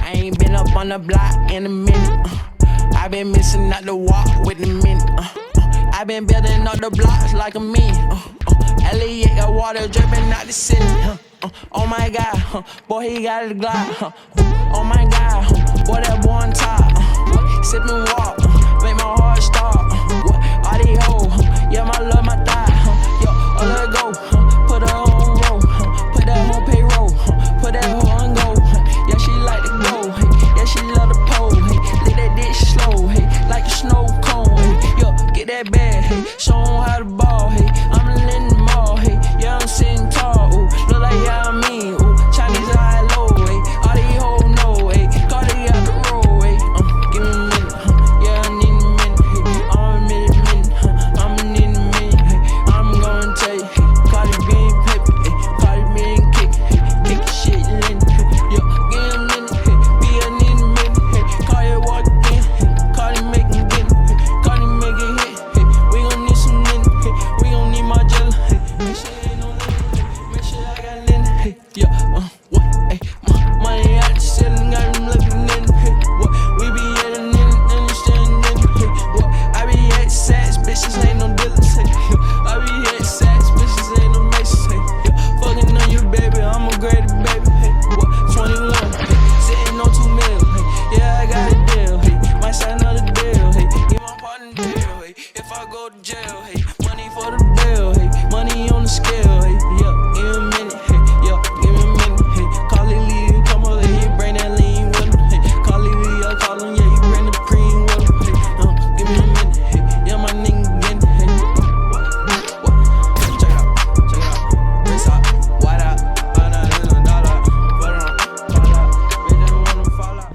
I ain't been up on the block in a minute. I been missing out the walk with the minute. I been building up the blocks like a minion. Elliot got water dripping out the ceiling. Oh my God, boy, he got a Glock. Oh my God, boy, that boy on top. Sip and walk, make my heart stop. All these hoes, yeah, my love